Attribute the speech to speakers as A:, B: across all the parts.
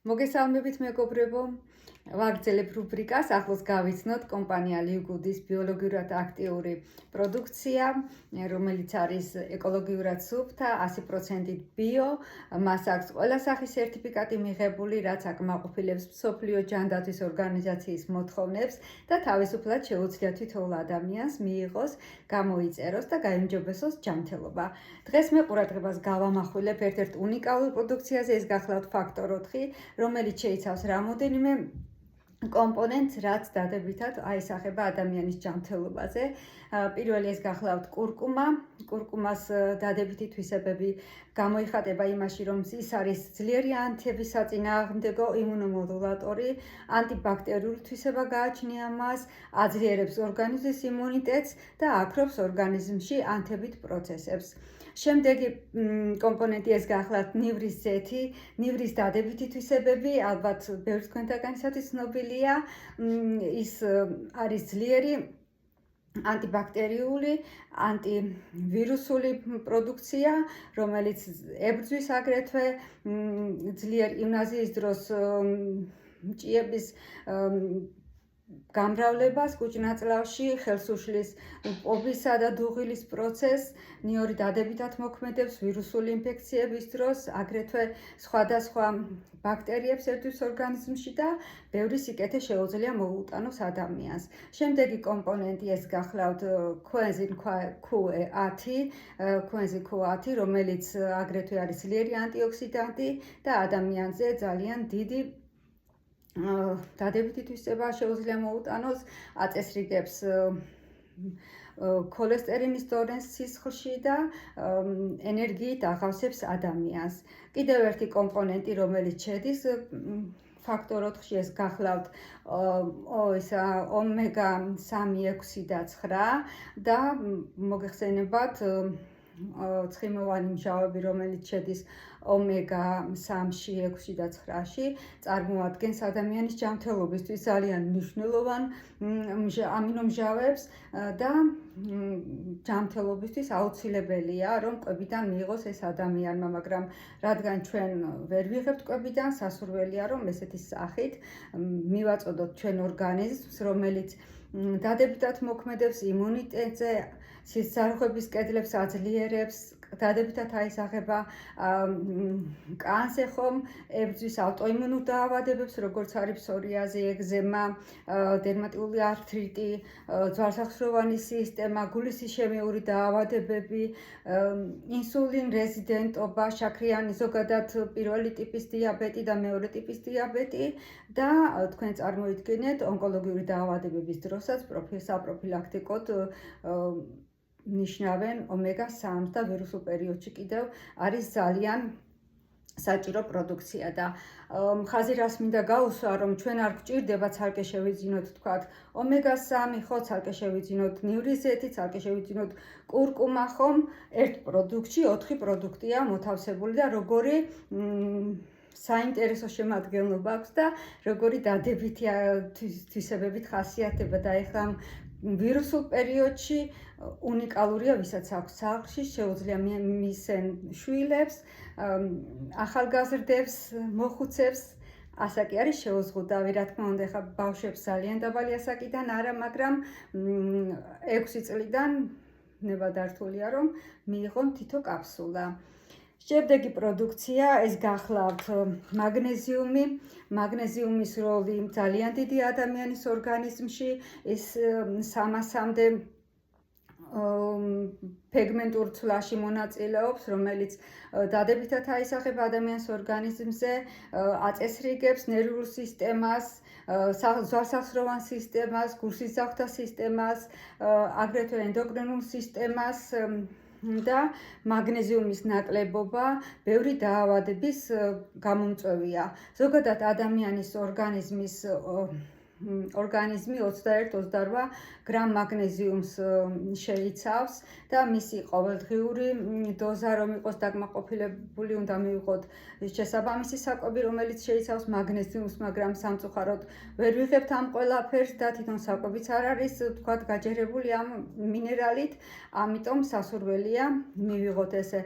A: მოგესალმებით მეგობრებო, ვაგრძელებ რუბრიკას, ახლოს გავიცნოთ კომპანია ლივგუდის ბიოლოგიურად აქტიური პროდუქცია, რომელიც არის ეკოლოგიურად სუფთა, 100%-ით ბიო, მას აქვს ყველა სახის სერტიფიკატი მიღებული, რაც აკმაყოფილებს მსოფლიო ჯანდაცვის ორგანიზაციის მოთხოვნებს და თავისუფლად შეუძლია თითოეულ ადამიანს მიიღოს, გამოიწეროს და გაიმჯობესოს ჯანმრთელობა. დღეს მე ყურადღებას გავამახვილებ ერთ-ერთ უნიკალურ პროდუქციაზე, ეს გახლავთ ფაქტორ 4, რომელიც შეიცავს რამოდენიმე კომპონენტს, რაც დადებითად აისახება ადამიანის ჯანმრთელობაზე. პირველი ეს გახლავთ კურკუმა. კურკუმას დადებითი თვისებები გამოიხატება იმაში, რომ ის არის ძლიერი ანთების საწინააღმდეგო იმუნომოდულატორი, ანტიბაქტერიული თვისება გააჩნია მას, აძლიერებს ორგანიზმის იმუნიტეტს და აქრობს ორგანიზმში ანთებით პროცესებს. შემდეგი კომპონენტი ეს გახლავთ ნივრის ზეთი, ნივრის დადებითი თვისებები, ალბათ ბევრ თქვენთაგანისათვის ცნობილია, ის არის ძლიერი ანტიბაქტერიული, ანტივირუსული პროდუქცია, რომელიც ებრძვის აგრეთვე ძლიერ ივნაზიის დროს ჭიების გამრავლებას კუჭ-ნაწლავში, ხელს უშლის ოპისა და დუღილის პროცესს, ნიორი დადებითად მოქმედებს ვირუსული ინფექციების დროს, აგრეთვე სხვადასხვა ბაქტერიებს ერთვის ორგანიზმში და ბევრი სიკეთე შეუძლია მოუტანოს ადამიანს. შემდეგი კომპონენტი ეს გახლავთ coenzym Q10, რომელიც აგრეთვე არის ძლიერი ანტიოქსიდანტი და ადამიანზე ძალიან დიდი დადებითი თვისება შეუძლია მოუტანოს, აწესრიგებს ქოლესტერინის დონეს სისხლში და ენერგიით აღავსებს ადამიანს. კიდევ ერთი კომპონენტი, რომელიც შედის ფაქტორ 4-ში, ეს გახლავთ ომეგა 3,6 და 9 და მოგეხსენებათ ცხიმოვანი მჟავები, რომელიც შედის ომეგა 3-6 და 9-ში, წარმოადგენს ადამიანის ჯანმრთელობისთვის ძალიან მნიშვნელოვან ამინომჟავებს და ჯანმრთელობისთვის აუცილებელია, რომ კვებიდან მიიღოს ეს ადამიანმა, მაგრამ რადგან ჩვენ ვერ ვიღებთ კვებიდან, სასურველია, რომ ესეთი სახით მივაწოდოთ ჩვენ ორგანიზმს, რომელიც დადებითად მოქმედებს იმუნიტეტზე, სისხლძარღვების კედლებს აძლიერებს, დადებითად აისახება კანზე ხომ, ებრძვის ავტოიმუნურ დაავადებებს, როგორც არის ფსორიაზი, ეგზემა, დერმატიული ართრიტი, ძვალსახსროვანი სისტემა, გულის ისემიური დაავადებები, ინსულინ რეზიდენტობა, შაქრიანი ზოგადად პირველი ტიპის დიაბეტი და მეორე ტიპის დიაბეტი და თქვენ წარმოიდგინეთ ონკოლოგიური დაავადებების დროსაც საპროფილაქტიკოდ ნიშნავენ ომეგა 3 და ვირუსულ პერიოდში კიდევ არის ძალიან საჭირო პროდუქცია და ხაზი რას მინდა გაუსვა, რომ ჩვენ არ გვჭირდება ცალკე შევიძინოთ თქვათ ომეგა 3, ხო, ცალკე შევიძინოთ ნივრის ზეთი, ცალკე შევიძინოთ კურკუმა, ხომ, ერთ პროდუქტში 4 პროდუქტია მოთავსებული და როგორი საინტერესო შემადგენლობა აქვს და როგორი დადებითი თვისებებით ხასიათდება და ეხლა ვირუსულ პერიოდში უნიკალურია, ვისაც აქვს სახლში, შეუძლია მისცენ შვილებს, ახალგაზრდებს, მოხუცებს, ასაკი არის შეუზღუდავი, რა თქმა უნდა, ეხლა ბავშვებს ძალიან დაბალი ასაკიდან არა, მაგრამ 6 წლიდან ნებადართულია, რომ მიიღონ თითო კაფსულა. შემდეგი პროდუქცია ეს გახლავთ მაგნეზიუმი. მაგნეზიუმის როლი ძალიან დიდი ადამიანის ორგანიზმში, ის 300-მდე ფეგმენტურ ცვლაში მონაწილეობს, რომელიც დადებითად აისახება ადამიანის ორგანიზმზე, აწესრიგებს ნერვულ სისტემას, ძვალსახსროვან სისტემას, გულსისძახთა სისტემას, აგრეთვე ენდოკრინულ სისტემას და მაგნეზიუმის ნაკლებობა ბევრი დაავადების გამომწვევია. ზოგადად ადამიანის ორგანიზმი 21-28 გრამ მაგნეზიუმს შეიცავს და მისი ყოველდღიური დოზა რომ იყოს დაკმაყოფილებული, უნდა მივიღოთ შესაბამისი საკვები, რომელიც შეიცავს მაგნეზიუმს, მაგრამ სამწუხაროდ ვერ ვიღებთ ამ ყველაფერს და თვითონ საკვებიც არ არის, თქვათ, გაჯერებული ამ მინერალით, ამიტომ სასურველია მივიღოთ ესე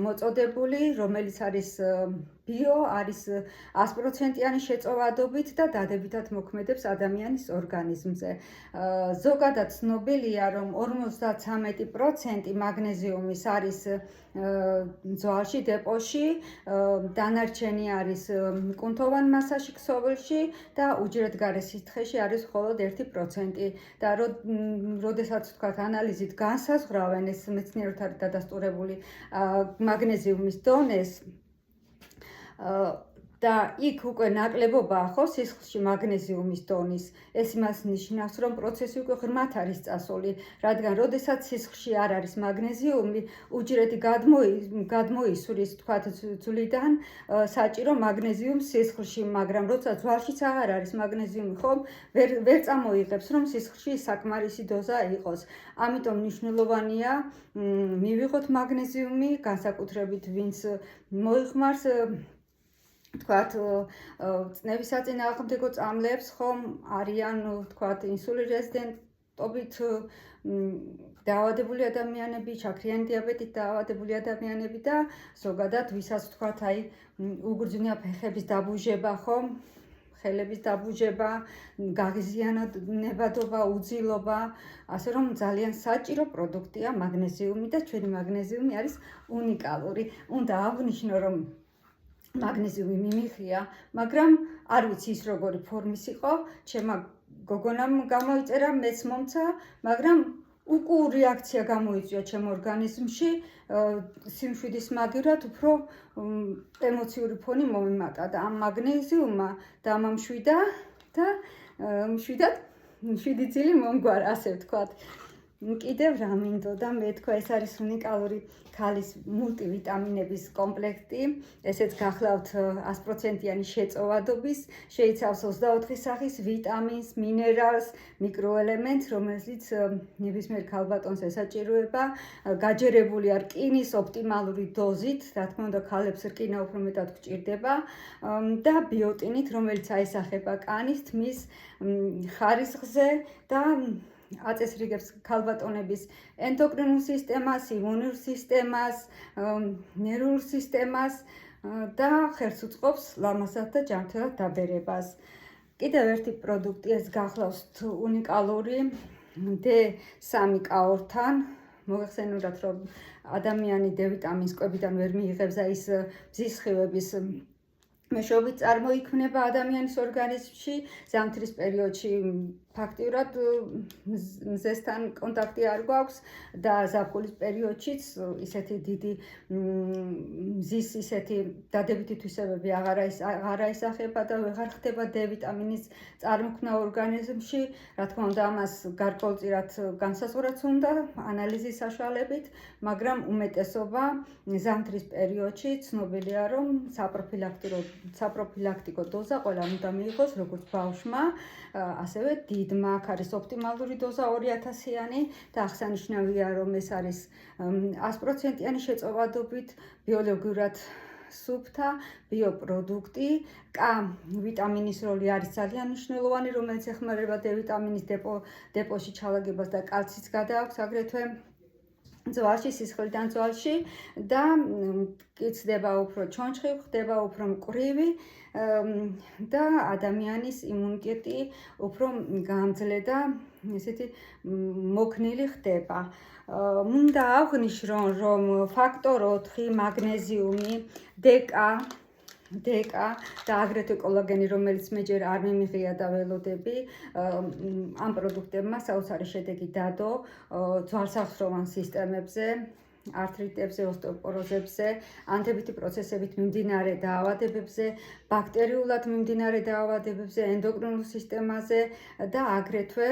A: მოწოდებული, რომელიც არის ბიო არის 100%-იანი შეწოვადობით და დადებითად მოქმედებს ადამიანის ორგანიზმზე. ზოგადად ცნობილია, რომ 53% მაგნეზიუმის არის ძვალში, დეპოში, დანარჩენი არის კუნთოვან მასაში, ქსოვილში და უჯრედგარე სითხეში არის მხოლოდ 1%. და როდესაც თქვათ ანალიზით განსაზღვრავენ ეს მეცნიერებთან დადასტურებული მაგნეზიუმის დონეს, და იქ უკვე ნაკლებობაა ხო სისხლში მაგნეზიუმის დონის. ეს იმას ნიშნავს, რომ პროცესი უკვე ღრმად არის წასული, რადგან როდესაც სისხლში არ არის მაგნეზიუმი, უჯრედი გადმოისვრის თქვათ ძვლიდან საჭირო მაგნეზიუმს სისხლში, მაგრამ როცა ძვალშიც აღარ არის მაგნეზიუმი, ხომ ვერ წამოიღებს, რომ სისხლში საკმარისი დოზა იყოს. ამიტომ მნიშვნელოვანია მივიღოთ მაგნეზიუმი, განსაკუთრებით ვინც მოიხმარს თქვათ წნევის საწინააღმდეგო წამლებს, ხომ არიან თქვათ ინსულინ რეზიდენტობით დაავადებული ადამიანები, შაქრიანი დიაბეტით დაავადებული ადამიანები და ზოგადად ვისაც თქვათ აი უგრძნია ფეხების დაბუჟება, ხომ ხელების დაბუჟება, გაღიზიანა ნებადობა, უძილობა, ასე რომ ძალიან საჭირო პროდუქტია მაგნეზიუმი და ჩვენი მაგნეზიუმი არის უნიკალური. უნდა აღვნიშნო, რომ მაგნეზიუმი მიმიღია, მაგრამ არ ვიცი ის როგორი ფორმის იყო, ჩემმა გოგონამ გამოიწერა, მეც მომცა, მაგრამ უკუღ რეაქცია გამოიწვია ჩემ ორგანიზმში, სიმშვიდის მაგივრად უფრო ემოციური ფონი მომიმატა და ამ მაგნეზიუმმა დამამშვიდა და შვიდი ძილი მომგვარა, ასე ვთქვათ. კიდევ რა მინდოდა მეთქვა, ეს არის უნიკალური ქალის მულტივიტამინების კომპლექტი, ესეც გახლავთ 100%-იანი შეწოვადობის, შეიცავს 24 სახის ვიტამინს, მინერალს, მიკროელემენტს, რომელიც ნებისმიერ ქალბატონს ესაჭიროება, გაჯერებულია რკინის ოპტიმალური დოზით, რა თქმა უნდა ქალებს რკინა უფრო მეტად გვჭირდება და ბიოტინით, რომელიც აისახება კანის, თმის ხარისხზე და აწესრიგებს ქალბატონების ენდოკრინულ სისტემას, იმუნურ სისტემას, ნერვულ სისტემას და ხელს უწყობს ლამაზად და ჯანმრთელად დაბერებას. კიდევ ერთი პროდუქტი ეს გახლავს უნიკალური D3 კაორთან. მოგეხსენებათ, რომ ადამიანი D ვიტამინს კვებიდან ვერ მიიღებს და ის მზის სხივების მეშვეობით წარმოიქმნება ადამიანის ორგანიზმში, ზამთრის პერიოდში ფაქტიურად მზესთან კონტაქტი არ გვაქვს და ზაფხულის პერიოდშიც ისეთი დიდი მზის ისეთი დადებითი თვისებები აღარ აისახება და ვეღარ ხდება D ვიტამინის წარმოქმნა ორგანიზმში. რა თქმა უნდა, ამას გარკვეულწილად განსაზღვრაც უნდა ანალიზის საშუალებით, მაგრამ უმეტესობა ზამთრის პერიოდში ცნობილია, რომ საპროფილაქტიკო დოზა ყველამ უნდა მიიღოს, როგორც ბავშვმა, ასევე დიდმა. აქ არის ოპტიმალური დოზა 2000-იანი და აღსანიშნავია, რომ ეს არის 100%-იანი შეწოვადობით, ბიოლოგიურად სუფთა ბიოპროდუქტი. K ვიტამინის როლი არის ძალიან მნიშვნელოვანი, რომელიც ეხმარება D ვიტამინის დეპოში ჩალაგებას და კალციც გადააქვს აგრეთვე ძვალში, სისხლიდან ძვალში და კიცდება უფრო ჩონჩხი, ხდება უფრო მკვრივი და ადამიანის იმუნიტეტი უფრო გამძლე და ესეთი მოქნილი ხდება. უნდა აღვნიშნო, რომ ფაქტორ 4 მაგნეზიუმი, DK და აგრეთვე კოლაგენი, რომელიც მე ჯერ არ მიმიღია და ველოდები, ამ პროდუქტებმა საოცარი შედეგი დადო ძვალსახსროვან სისტემებზე, arthritებზე, ოსტეოპოროზებზე, ანთებითი პროცესებით მიმდინარე დაავადებებზე, ბაქტერიულად მიმდინარე დაავადებებზე, ენდოკრინულ სისტემაზე და აგრეთვე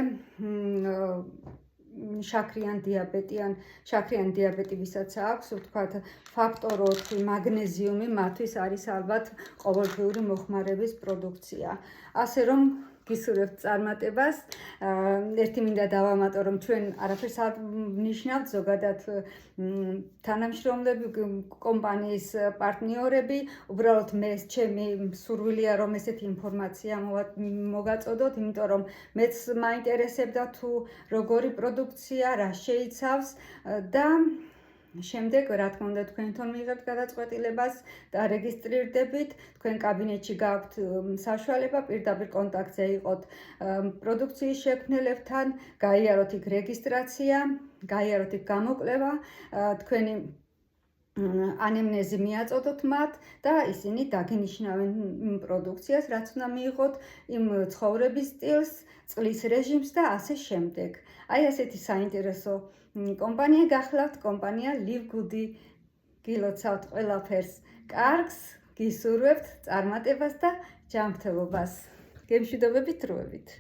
A: შაქრიან დიაბეტი, ვისაც აქვს, ვთქვათ, ფაქტორ 4 მაგნეზიუმი, მათთვის არის ალბათ ყოველდღიური მოხმარების პროდუქცია. ასე რომ გისურვებთ წარმატებას. ერთი მინდა დავამატო, რომ ჩვენ არაფერს არ ვნიშნავთ, ზოგადად თანამშრომლები, კომპანიის პარტნიორები, უბრალოდ მე ჩემი სურვილია, რომ ესეთი ინფორმაცია მოგაწოდოთ, იმიტომ რომ მეც მაინტერესებდა თუ როგორი პროდუქცია, რა შეიცავს და შემდეგ, რა თქმა უნდა, თქვენთან მიიღებთ გადაწყვეტილებას და რეგისტრირდებით. თქვენ კაბინეტში გაქვთ საშუალება პირდაპირ კონტაქტზე იყოთ პროდუქციის შექმნელებთან, გაიაროთ იქ რეგისტრაცია, გაიაროთ იქ გამოკვლევა, თქვენი ანემნეზი მიაწოდოთ მათ და ისინი დაგინიშნავენ იმ პროდუქციას, რაც უნდა მიიღოთ, იმ ცხოვრების სტილს, წყლის რეჟიმს და ასე შემდეგ. აი ასეთი საინტერესო კომპანია გახლავთ, კომპანია Live Good-ი. გილოცავთ ყველაფერს კარგს, გისურვებთ წარმატებას და ჯანმრთელობას. გემშვიდობებით დროებით.